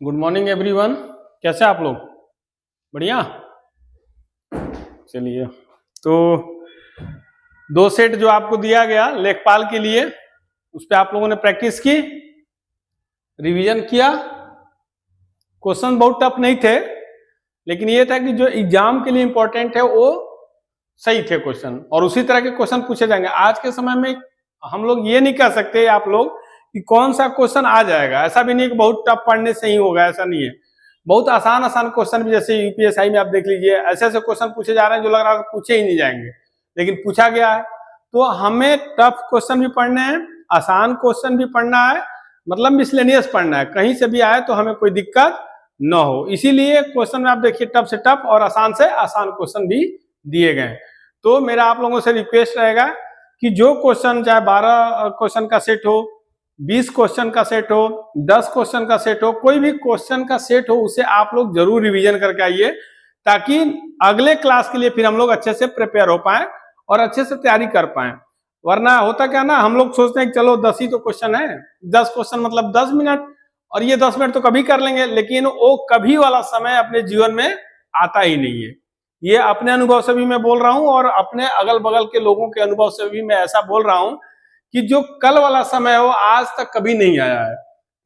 Good morning everyone. कैसे आप लोग? बढ़िया। चलिए, तो दो सेट जो आपको दिया गया लेखपाल के लिए, उस पर आप लोगों ने प्रैक्टिस की, रिवीजन किया। क्वेश्चन बहुत टफ नहीं थे, लेकिन ये था कि जो एग्जाम के लिए इंपॉर्टेंट है वो सही थे क्वेश्चन, और उसी तरह के क्वेश्चन पूछे जाएंगे। आज के समय में हम लोग ये नहीं कह सकते आप लोग कि कौन सा क्वेश्चन आ जाएगा। ऐसा भी नहीं कि बहुत टफ पढ़ने से ही होगा, ऐसा नहीं है। बहुत आसान आसान क्वेश्चन भी, जैसे यूपीएससी में आप देख लीजिए, ऐसे ऐसे क्वेश्चन पूछे जा रहे हैं जो लग रहा है पूछे ही नहीं जाएंगे, लेकिन पूछा गया है। तो हमें टफ क्वेश्चन भी पढ़ने हैं, आसान क्वेश्चन भी पढ़ना है, मतलब मिसलेनियस पढ़ना है, कहीं से भी आए तो हमें कोई दिक्कत न हो। इसीलिए क्वेश्चन में आप देखिए टफ से टफ और आसान से आसान क्वेश्चन भी दिए गए। तो मेरा आप लोगों से रिक्वेस्ट रहेगा कि जो क्वेश्चन, चाहे 12 क्वेश्चन का सेट हो, 20 क्वेश्चन का सेट हो, 10 क्वेश्चन का सेट हो, कोई भी क्वेश्चन का सेट हो, उसे आप लोग जरूर रिवीजन करके आइए, ताकि अगले क्लास के लिए फिर हम लोग अच्छे से प्रिपेयर हो पाए और अच्छे से तैयारी कर पाए। वरना होता क्या ना, हम लोग सोचते हैं कि चलो 10 ही तो क्वेश्चन है, 10 क्वेश्चन मतलब 10 मिनट, और ये 10 मिनट तो कभी कर लेंगे, लेकिन वो कभी वाला समय अपने जीवन में आता ही नहीं है। ये अपने अनुभव से भी मैं बोल रहा हूं, और अपने अगल बगल के लोगों के अनुभव से भी मैं ऐसा बोल रहा हूं कि जो कल वाला समय हो आज तक कभी नहीं आया है।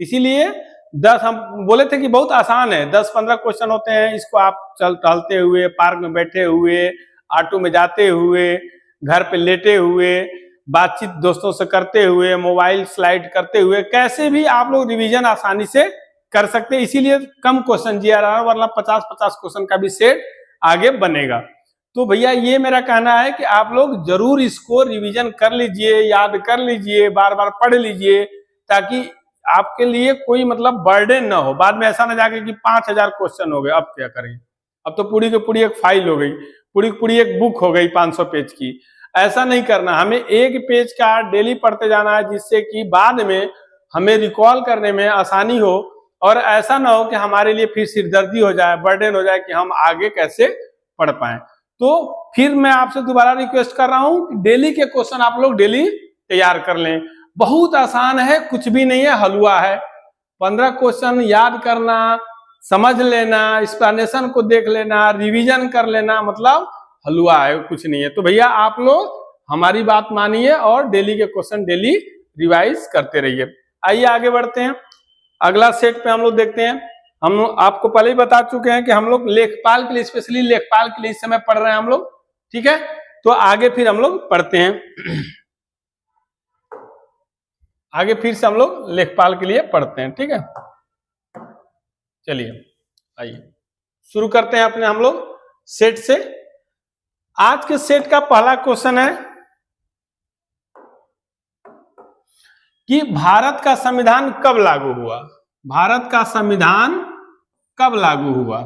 इसीलिए 10 हम बोले थे कि बहुत आसान है, 10-15 क्वेश्चन होते हैं। इसको आप टहलते हुए, पार्क में बैठे हुए, ऑटो में जाते हुए, घर पे लेटे हुए, बातचीत दोस्तों से करते हुए, मोबाइल स्लाइड करते हुए, कैसे भी आप लोग रिवीजन आसानी से कर सकते हैं। इसीलिए कम क्वेश्चन दिया रहा है, वरना 50-50 क्वेश्चन का भी सेट आगे बनेगा। तो भैया ये मेरा कहना है कि आप लोग जरूर इसको रिवीजन कर लीजिए, याद कर लीजिए, बार बार पढ़ लीजिए, ताकि आपके लिए कोई मतलब बर्डन ना हो। बाद में ऐसा ना जाके कि 5000 क्वेश्चन हो गए, अब क्या करें, अब तो पूरी की पूरी एक फाइल हो गई, पूरी की पूरी एक बुक हो गई 500 पेज की। ऐसा नहीं करना, हमें एक पेज का डेली पढ़ते जाना है, जिससे कि बाद में हमें रिकॉल करने में आसानी हो, और ऐसा ना हो कि हमारे लिए फिर सिरदर्दी हो जाए, बर्डन हो जाए कि हम आगे कैसे पढ़ पाए। तो फिर मैं आपसे दोबारा रिक्वेस्ट कर रहा हूं कि डेली के क्वेश्चन आप लोग डेली तैयार कर लें। बहुत आसान है, कुछ भी नहीं है, हलवा है। 15 क्वेश्चन याद करना, समझ लेना, एक्सप्लेनेशन को देख लेना, रिवीजन कर लेना, मतलब हलवा है, कुछ नहीं है। तो भैया आप लोग हमारी बात मानिए और डेली के क्वेश्चन डेली रिवाइज करते रहिए। आइए आगे बढ़ते हैं, अगला सेट पे हम लोग देखते हैं। हम आपको पहले ही बता चुके हैं कि हम लोग लेखपाल के लिए, स्पेशली लेखपाल के लिए इस समय पढ़ रहे हैं हम लोग, ठीक है। तो आगे फिर हम लोग पढ़ते हैं, आगे फिर से हम लोग लेखपाल के लिए पढ़ते हैं, ठीक है। चलिए आइए शुरू करते हैं अपने हम लोग सेट से। आज के सेट का पहला क्वेश्चन है कि भारत का संविधान कब लागू हुआ। भारत का संविधान कब लागू हुआ?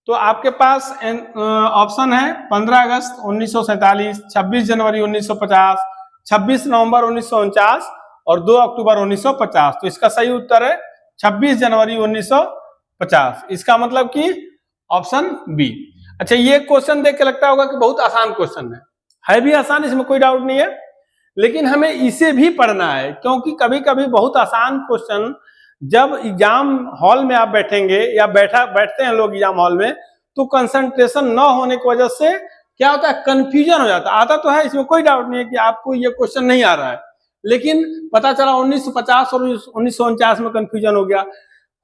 तो आपके पास ऑप्शन है 15 अगस्त 1947, 26 जनवरी 1950, 26 नवंबर 1949 और 2 अक्टूबर 1950। तो इसका सही उत्तर है 26 जनवरी 1950। इसका मतलब कि ऑप्शन बी। अच्छा, ये क्वेश्चन देख के लगता होगा कि बहुत आसान क्वेश्चन है भी आसान, इसमें कोई डाउट नहीं है, लेकिन हमें इसे भी पढ़ना है, क्योंकि कभी कभी बहुत आसान क्वेश्चन जब एग्जाम हॉल में आप बैठेंगे या बैठते हैं लोग एग्जाम हॉल में, तो कंसंट्रेशन न होने की वजह से क्या होता है, कंफ्यूजन हो जाता है। आता तो है, इसमें कोई डाउट नहीं है कि आपको ये क्वेश्चन नहीं आ रहा है, लेकिन पता चला 1950 और 1949 में कंफ्यूजन हो गया।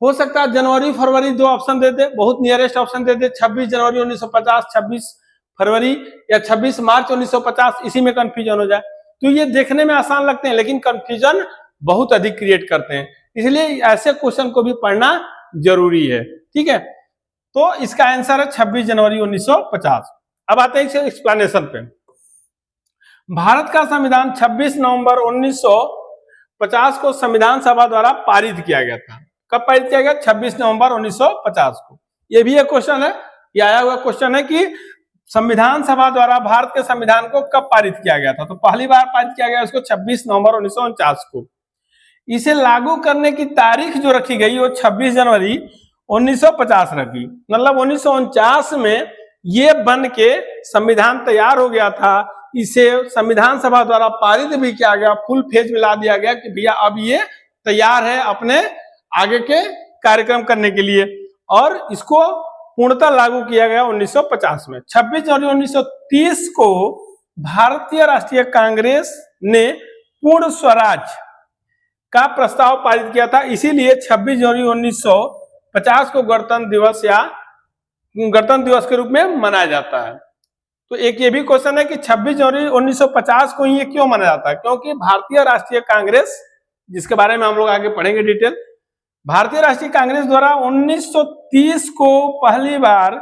हो सकता है जनवरी फरवरी 2 ऑप्शन दे दे, बहुत नियरेस्ट ऑप्शन दे दे, 26 जनवरी 1950, 26 फरवरी या 26 मार्च 1950, इसी में कंफ्यूजन हो जाए। तो ये देखने में आसान लगते हैं, लेकिन कंफ्यूजन बहुत अधिक क्रिएट करते हैं, इसलिए ऐसे क्वेश्चन को भी पढ़ना जरूरी है, ठीक है। तो इसका आंसर है 26 जनवरी 1950। अब आते हैं इसे एक्सप्लेनेशन पे। भारत का संविधान 26 नवंबर 1950 को संविधान सभा द्वारा पारित किया गया था। कब पारित किया गया? 26 नवंबर 1950 को। यह भी एक क्वेश्चन है, यह आया हुआ क्वेश्चन है कि संविधान सभा द्वारा भारत के संविधान को कब पारित किया गया था। तो पहली बार पारित किया गया उसको 26 नवंबर 1949 को। इसे लागू करने की तारीख जो रखी गई वो 26 जनवरी 1950 रखी, मतलब 1949 में ये बन के संविधान तैयार हो गया था। इसे संविधान सभा द्वारा पारित भी किया गया, फुल फेज में ला दिया गया कि भैया अब ये तैयार है अपने आगे के कार्यक्रम करने के लिए, और इसको पूर्णतः लागू किया गया 1950 में। 26 जनवरी 1930 को भारतीय राष्ट्रीय कांग्रेस ने पूर्ण स्वराज का प्रस्ताव पारित किया था, इसीलिए 26 जनवरी 1950 को गणतंत्र दिवस या गणतंत्र दिवस के रूप में मनाया जाता है। तो एक ये भी क्वेश्चन है कि 26 जनवरी 1950 को ही ये क्यों मनाया जाता है, क्योंकि भारतीय राष्ट्रीय कांग्रेस, जिसके बारे में हम लोग आगे पढ़ेंगे डिटेल, भारतीय राष्ट्रीय कांग्रेस द्वारा 1930 को पहली बार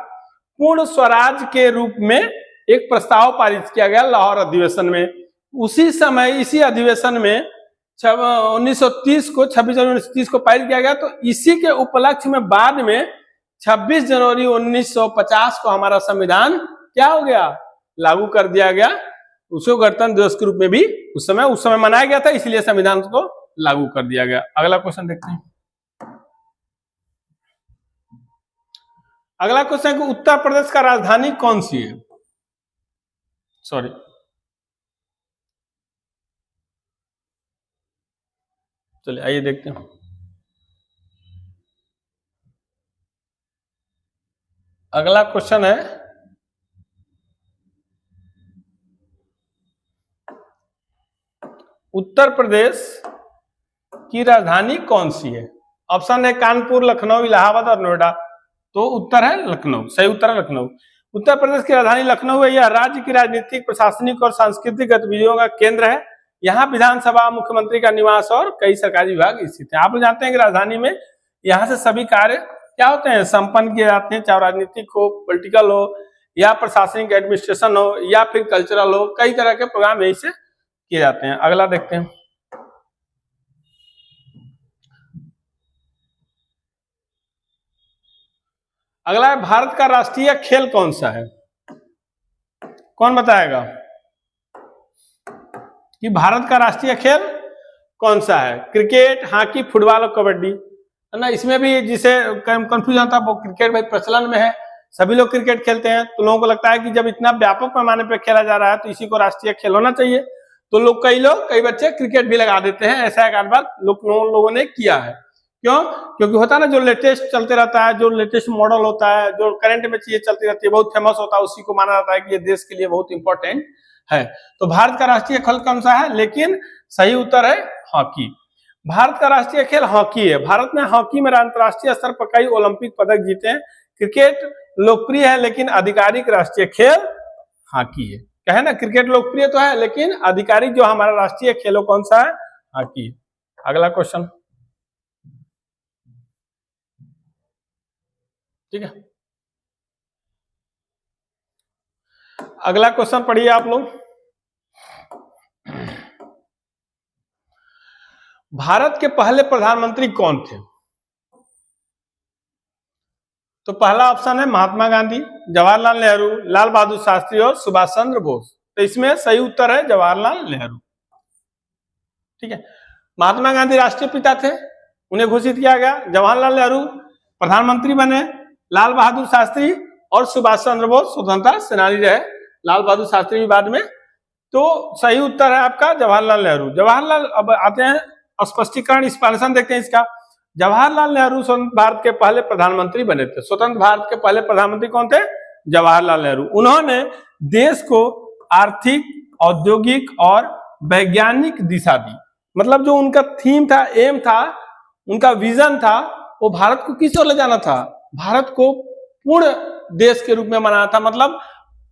पूर्ण स्वराज के रूप में एक प्रस्ताव पारित किया गया लाहौर अधिवेशन में। उसी समय इसी अधिवेशन में 1930 को 26 जनवरी 1930 को पारित किया गया। तो इसी के उपलक्ष्य में बाद में 26 जनवरी 1950 को हमारा संविधान क्या हो गया, लागू कर दिया गया। उसको गणतंत्र दिवस के रूप में भी उस समय मनाया गया था, इसलिए संविधान को लागू कर दिया गया। अगला क्वेश्चन देखते हैं। अगला क्वेश्चन है कि उत्तर प्रदेश का राजधानी कौन सी है? सॉरी, चलिए आइए देखते हैं। अगला क्वेश्चन है उत्तर प्रदेश की राजधानी कौन सी है? ऑप्शन है कानपुर, लखनऊ, इलाहाबाद और नोएडा। तो उत्तर है लखनऊ, सही उत्तर है लखनऊ। उत्तर प्रदेश की राजधानी लखनऊ है। यह राज्य की राजनीतिक, प्रशासनिक और सांस्कृतिक गतिविधियों का केंद्र है। यहाँ विधानसभा, मुख्यमंत्री का निवास और कई सरकारी विभाग स्थित हैं। आप लोग जानते हैं कि राजधानी में यहाँ से सभी कार्य क्या होते हैं, संपन्न किए जाते हैं, चाहे राजनीतिक हो, पॉलिटिकल हो, या प्रशासनिक एडमिनिस्ट्रेशन हो, या फिर कल्चरल हो, कई तरह के प्रोग्राम यहीं से किए जाते हैं। अगला देखते हैं। अगला है भारत का राष्ट्रीय खेल कौन सा है? कौन बताएगा कि भारत का राष्ट्रीय खेल कौन सा है? क्रिकेट, हॉकी, फुटबॉल और कबड्डी, है ना। इसमें भी जिसे कंफ्यूजन था वो क्रिकेट भाई प्रचलन में है, सभी लोग क्रिकेट खेलते हैं। तो लोगों को लगता है कि जब इतना व्यापक पैमाने पर खेला जा रहा है तो इसी को राष्ट्रीय खेल होना चाहिए। तो कई बच्चे क्रिकेट भी लगा देते हैं। ऐसा एक आध बार लोगों ने किया है। क्यों? क्योंकि होता है ना, जो लेटेस्ट चलते रहता है, जो लेटेस्ट मॉडल होता है, जो करंट में चीजें चलती रहती है, बहुत फेमस होता है, उसी को माना जाता है कि ये देश के लिए बहुत इंपॉर्टेंट है। तो भारत का राष्ट्रीय खेल कौन सा है? लेकिन सही उत्तर है हॉकी। भारत का राष्ट्रीय खेल हॉकी है। भारत ने हॉकी में अंतर्राष्ट्रीय स्तर पर कई ओलंपिक पदक जीते हैं। क्रिकेट लोकप्रिय है, लेकिन आधिकारिक राष्ट्रीय खेल हॉकी है। कहे ना, क्रिकेट लोकप्रिय तो है, लेकिन आधिकारिक जो हमारा राष्ट्रीय खेल कौन सा है? हॉकी। अगला क्वेश्चन, ठीक है। अगला क्वेश्चन पढ़िए आप लोग। भारत के पहले प्रधानमंत्री कौन थे? तो पहला ऑप्शन है महात्मा गांधी, जवाहरलाल नेहरू, लाल बहादुर शास्त्री और सुभाष चंद्र बोस। तो इसमें सही उत्तर है जवाहरलाल नेहरू, ठीक है। महात्मा गांधी राष्ट्रीय पिता थे, उन्हें घोषित किया गया। जवाहरलाल नेहरू प्रधानमंत्री बने, लाल बहादुर शास्त्री और सुभाष चंद्र बोस स्वतंत्रता सेनानी रहे, लाल बहादुर शास्त्री भी बाद में। तो सही उत्तर है आपका जवाहरलाल नेहरू। जवाहरलाल, अब आते हैं स्पष्टीकरण, एक्सप्लेनेशन देखते हैं इसका। जवाहरलाल नेहरू स्वतंत्र भारत के पहले प्रधानमंत्री बने थे। स्वतंत्र भारत के पहले प्रधानमंत्री कौन थे? जवाहरलाल नेहरू। उन्होंने देश को आर्थिक, औद्योगिक और वैज्ञानिक दिशा दी। मतलब जो उनका थीम था, एम था, उनका विजन था, वो भारत को किस ओर ले जाना था? भारत को पूर्ण देश के रूप में बनाना था, मतलब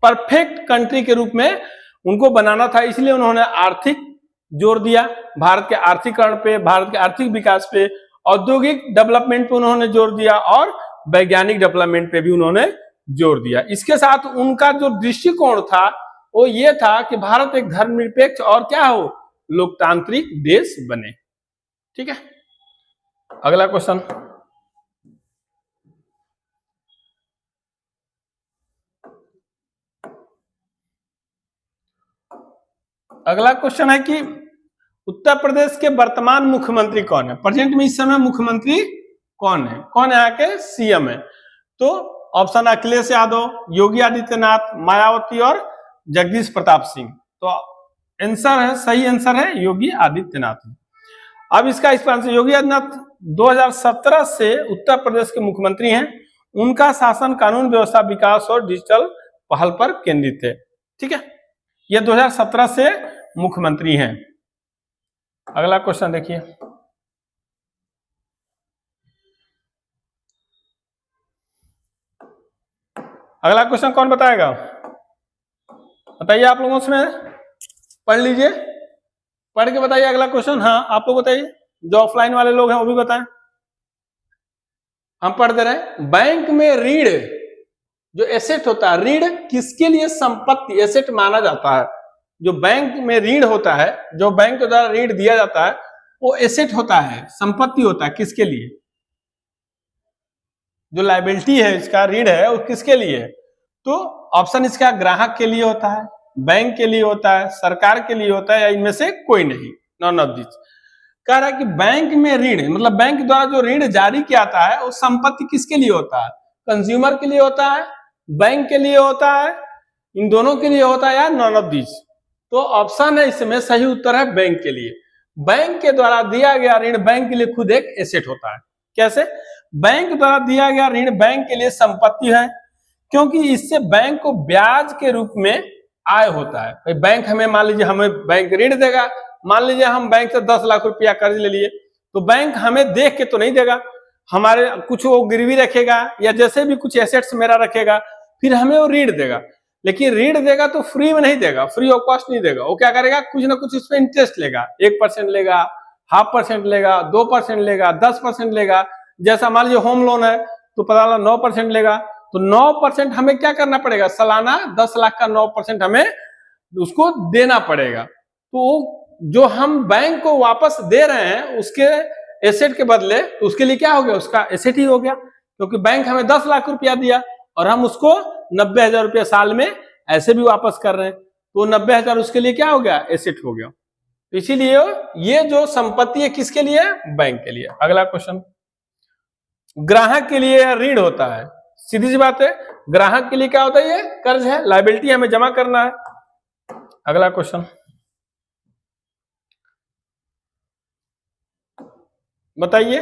परफेक्ट कंट्री के रूप में उनको बनाना था। इसलिए उन्होंने आर्थिक जोर दिया, भारत के आर्थिकरण पे, भारत के आर्थिक विकास पे, औद्योगिक डेवलपमेंट पे उन्होंने जोर दिया और वैज्ञानिक डेवलपमेंट पे भी उन्होंने जोर दिया। इसके साथ उनका जो दृष्टिकोण था वो ये था कि भारत एक धर्मनिरपेक्ष और क्या हो, लोकतांत्रिक देश बने, ठीक है। अगला क्वेश्चन, अगला क्वेश्चन है कि उत्तर प्रदेश के वर्तमान मुख्यमंत्री कौन है? प्रेजेंट में इस समय मुख्यमंत्री कौन है? कौन यहाँ के सीएम है? तो ऑप्शन अखिलेश यादव, योगी आदित्यनाथ, मायावती और जगदीश प्रताप सिंह। तो आंसर है, सही आंसर है योगी आदित्यनाथ। अब इसका आंसर, योगी आदित्यनाथ 2017 से उत्तर प्रदेश के मुख्यमंत्री हैं। उनका शासन कानून व्यवस्था विकास और डिजिटल पहल पर केंद्रित है। ठीक है, ये 2017 से मुख्यमंत्री हैं। अगला क्वेश्चन देखिए, अगला क्वेश्चन कौन बताएगा? बताइए आप लोगों से, पढ़ लीजिए, पढ़ के बताइए अगला क्वेश्चन। हाँ आप लोग बताइए, जो ऑफलाइन वाले लोग हैं वो भी बताएं। हम पढ़ दे रहे हैं, बैंक में ऋण जो एसेट होता है, ऋण किसके लिए संपत्ति एसेट माना जाता है? जो बैंक में ऋण होता है, जो बैंक के द्वारा ऋण दिया जाता है, वो एसेट होता है, संपत्ति होता है। किसके लिए? जो लायबिलिटी है, इसका ऋण है, वो किसके लिए? तो ऑप्शन इसका ग्राहक के लिए होता है, बैंक के लिए होता है, सरकार के लिए होता है, या इनमें से कोई नहीं, नॉन ऑफ दिस। कह रहा है कि बैंक में ऋण, मतलब बैंक द्वारा जो ऋण जारी किया जाता है, वो संपत्ति किसके लिए होता है? कंज्यूमर के लिए होता है, बैंक के लिए होता है, इन दोनों के लिए होता है, या नॉन ऑफ दिस? तो ऑप्शन है इसमें सही उत्तर है बैंक के लिए। बैंक के द्वारा दिया गया ऋण बैंक के लिए खुद एक एसेट होता है। कैसे? बैंक द्वारा दिया गया ऋण बैंक के लिए संपत्ति है, क्योंकि इससे बैंक को ब्याज के रूप में आय होता है। बैंक हमें, मान लीजिए हमें बैंक ऋण देगा, मान लीजिए हम बैंक से 10 लाख रुपया कर्ज ले लिए, तो बैंक हमें देख के तो नहीं देगा, हमारे कुछ वो गिरवी रखेगा या जैसे भी कुछ एसेट्स मेरा रखेगा, फिर हमें वो ऋण देगा। लेकिन ऋण देगा तो फ्री में नहीं देगा, फ्री ऑफ कॉस्ट नहीं देगा। वो क्या करेगा? कुछ ना कुछ इस पर इंटरेस्ट लेगा, 1% लेगा, 0.5% लेगा, 2% लेगा, 10% लेगा। जैसा मान लीजिए होम लोन है तो पता लगा 9% लेगा, तो 9% हमें क्या करना पड़ेगा? सालाना 10 लाख का 9% हमें उसको देना पड़ेगा। तो जो हम बैंक को वापस दे रहे हैं उसके एसेट के बदले, तो उसके लिए क्या हो गया? उसका एसेट ही हो गया, क्योंकि बैंक हमें 10 लाख रुपया दिया और हम उसको 90,000 रुपया साल में ऐसे भी वापस कर रहे हैं, तो 90,000 उसके लिए क्या हो गया? एसेट हो गया। तो इसीलिए ये जो संपत्ति है किसके लिए? बैंक के लिए। अगला क्वेश्चन, ग्राहक के लिए ऋण होता है, सीधी सी बात है, ग्राहक के लिए क्या होता है? ये कर्ज है, लायबिलिटी हमें जमा करना है। अगला क्वेश्चन बताइए,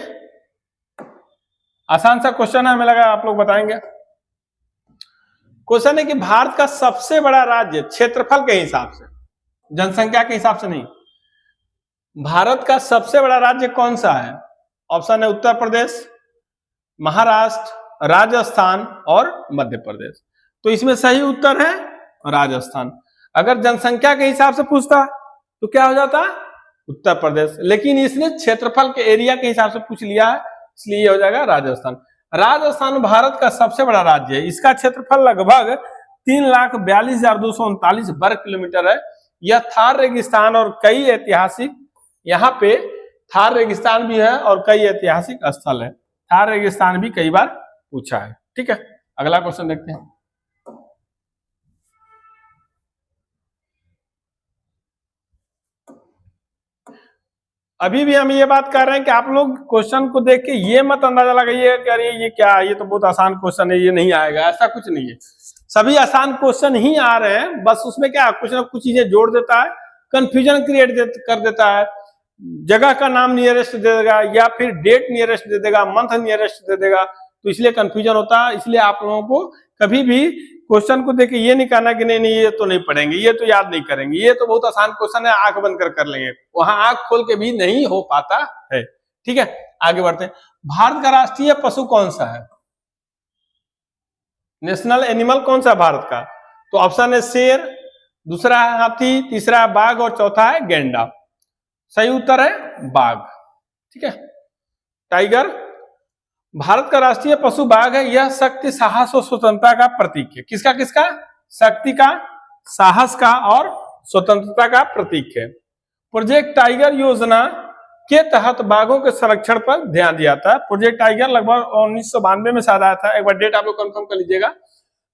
आसान सा क्वेश्चन है, हमें लगा आप लोग बताएंगे। क्वेश्चन है कि भारत का सबसे बड़ा राज्य क्षेत्रफल के हिसाब से, जनसंख्या के हिसाब से नहीं, भारत का सबसे बड़ा राज्य कौन सा है? ऑप्शन है उत्तर प्रदेश, महाराष्ट्र, राजस्थान और मध्य प्रदेश। तो इसमें सही उत्तर है राजस्थान। अगर जनसंख्या के हिसाब से पूछता तो क्या हो जाता? उत्तर प्रदेश। लेकिन इसने क्षेत्रफल के एरिया के हिसाब से पूछ लिया है, इसलिए ये हो जाएगा राजस्थान। राजस्थान भारत का सबसे बड़ा राज्य है, इसका क्षेत्रफल लगभग 3,42,239 वर्ग किलोमीटर है। यह थार रेगिस्तान और कई ऐतिहासिक, यहाँ पे थार रेगिस्तान भी है और कई ऐतिहासिक स्थल है। थार रेगिस्तान भी कई बार पूछा है। ठीक है, अगला क्वेश्चन देखते हैं। अभी भी हम ये बात कर रहे हैं कि आप लोग क्वेश्चन को देख के ये मत अंदाजा लगाइए कि अरे ये क्या, ये तो बहुत आसान क्वेश्चन है, ये नहीं आएगा, ऐसा कुछ नहीं है। सभी आसान क्वेश्चन ही आ रहे हैं, बस उसमें क्या कुछ ना कुछ चीजें जोड़ देता है, कंफ्यूजन क्रिएट कर देता है। जगह का नाम नियरेस्ट दे देगा या फिर डेट नियरेस्ट दे देगा, मंथ नियरेस्ट दे देगा, तो इसलिए कंफ्यूजन होता है। इसलिए आप लोगों को कभी भी क्वेश्चन को देख के ये नहीं कहना कि नहीं ये तो नहीं पढ़ेंगे, ये तो याद नहीं करेंगे, ये तो बहुत आसान क्वेश्चन है, आंख बंद कर लेंगे, वहां आंख खोल के भी नहीं हो पाता है। ठीक है, आगे बढ़ते हैं। भारत का राष्ट्रीय पशु कौन सा है? नेशनल एनिमल कौन सा है भारत का? तो ऑप्शन है शेर, दूसरा है हाथी, तीसरा है बाघ और चौथा है गेंडा। सही उत्तर है बाघ। ठीक है, टाइगर भारत का राष्ट्रीय पशु बाघ है। यह शक्ति, साहस और स्वतंत्रता का प्रतीक है। किसका किसका? शक्ति का, साहस का और स्वतंत्रता का प्रतीक है। प्रोजेक्ट टाइगर योजना के तहत बाघों के संरक्षण पर ध्यान दिया था। प्रोजेक्ट टाइगर लगभग 1992 में शायद आया था, एक बार डेट आप लोग कंफर्म कर लीजिएगा।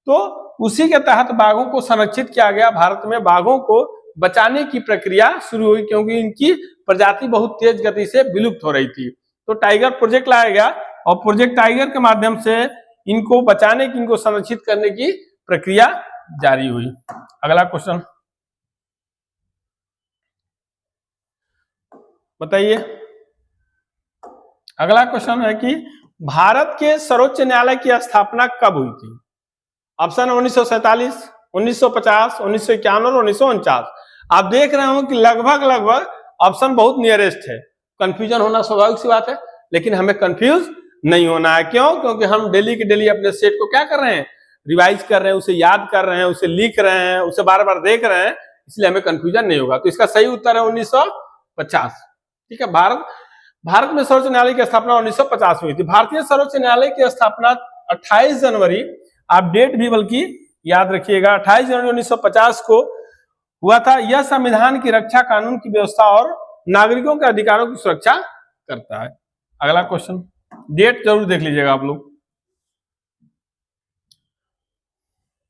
तो उसी के तहत बाघों को संरक्षित किया गया। भारत में बाघों को बचाने की प्रक्रिया शुरू हुई, क्योंकि इनकी प्रजाति बहुत तेज गति से विलुप्त हो रही थी। तो टाइगर प्रोजेक्ट लाया गया और प्रोजेक्ट टाइगर के माध्यम से इनको बचाने की, इनको संरक्षित करने की प्रक्रिया जारी हुई। अगला क्वेश्चन बताइए, अगला क्वेश्चन है कि भारत के सर्वोच्च न्यायालय की स्थापना कब हुई थी? ऑप्शन 1947, 1950, 1951 और 1949। आप देख रहे हो कि लगभग लगभग ऑप्शन बहुत नियरेस्ट है। कंफ्यूजन होना स्वाभाविक सी बात है, लेकिन हमें कंफ्यूज नहीं होना है। क्यों? क्योंकि हम डेली के डेली अपने सेट को क्या कर रहे हैं, रिवाइज कर रहे हैं, उसे याद कर रहे हैं, उसे लिख रहे हैं, उसे बार बार देख रहे हैं, इसलिए हमें कंफ्यूजन नहीं होगा। तो इसका सही उत्तर है 1950। ठीक है, भारत में सर्वोच्च न्यायालय की स्थापना 1950 में हुई थी। भारतीय सर्वोच्च न्यायालय की स्थापना 28 जनवरी, आप डेट भी बल्कि याद रखिएगा, 28 जनवरी 1950 को हुआ था। यह संविधान की रक्षा, कानून की व्यवस्था और नागरिकों के अधिकारों की सुरक्षा करता है। अगला क्वेश्चन, डेट जरूर देख लीजिएगा आप लोग।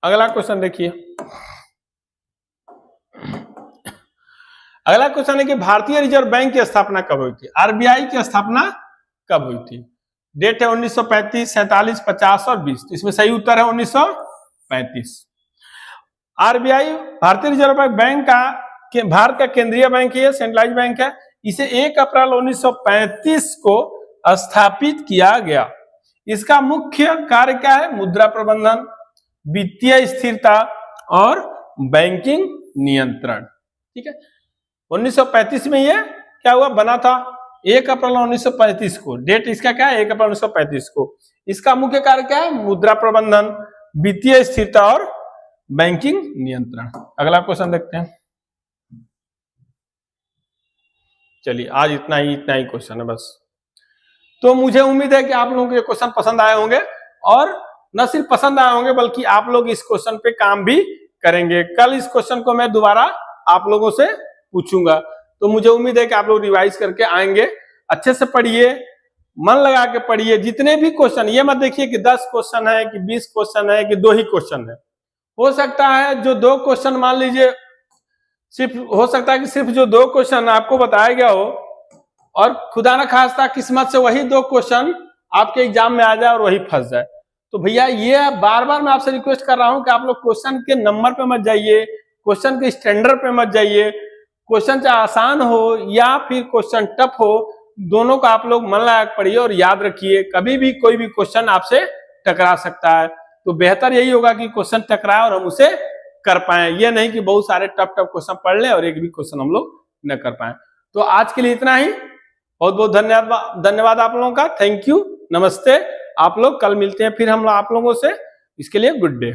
अगला क्वेश्चन देखिए, अगला क्वेश्चन है कि भारतीय रिजर्व बैंक की स्थापना कब हुई थी? आरबीआई की स्थापना कब हुई थी? डेट है 1935, 47, 50 और 20। इसमें सही उत्तर है 1935। आरबीआई भारतीय रिजर्व बैंक का भारत का केंद्रीय बैंक है, सेंट्रलाइज बैंक है। इसे 1 अप्रैल 1935 को स्थापित किया गया। इसका मुख्य कार्य क्या है? मुद्रा प्रबंधन, वित्तीय स्थिरता और बैंकिंग नियंत्रण। ठीक है, 1935 में ये क्या हुआ, बना था 1 अप्रैल 1935 को। डेट इसका क्या है? 1 अप्रैल 1935 को। इसका मुख्य कार्य क्या है? मुद्रा प्रबंधन, वित्तीय स्थिरता और बैंकिंग नियंत्रण। अगला क्वेश्चन देखते हैं। चलिए, आज इतना ही क्वेश्चन है बस। तो मुझे उम्मीद है कि आप लोगों को ये क्वेश्चन पसंद आए होंगे, और न सिर्फ पसंद आए होंगे बल्कि आप लोग इस क्वेश्चन पे काम भी करेंगे। कल इस क्वेश्चन को मैं दोबारा आप लोगों से पूछूंगा, तो मुझे उम्मीद है कि आप लोग रिवाइज करके आएंगे। अच्छे से पढ़िए, मन लगा के पढ़िए। जितने भी क्वेश्चन, ये मत देखिए कि 10 क्वेश्चन है कि 20 क्वेश्चन है कि 2 ही क्वेश्चन है। हो सकता है जो 2 क्वेश्चन, मान लीजिए सिर्फ, हो सकता है कि सिर्फ जो 2 क्वेश्चन आपको बताया गया हो, और खुदा न खास्ता किस्मत से वही 2 क्वेश्चन आपके एग्जाम में आ जाए और वही फंस जाए। तो भैया ये बार बार मैं आपसे रिक्वेस्ट कर रहा हूं कि आप लोग क्वेश्चन के नंबर पे मत जाइए, क्वेश्चन के स्टैंडर्ड पे मत जाइए। क्वेश्चन चाहे आसान हो या फिर क्वेश्चन टफ हो, दोनों को आप लोग मन लगा पढ़िए और याद रखिए। कभी भी कोई भी क्वेश्चन आपसे टकरा सकता है, तो बेहतर यही होगा कि क्वेश्चन टकराए और हम उसे कर पाए। ये नहीं कि बहुत सारे टफ क्वेश्चन पढ़ लें और एक भी क्वेश्चन हम लोग न कर पाए। तो आज के लिए इतना ही। बहुत बहुत धन्यवाद आप लोगों का। थैंक यू, नमस्ते। आप लोग कल मिलते हैं फिर हम आप लोगों से। इसके लिए गुड डे।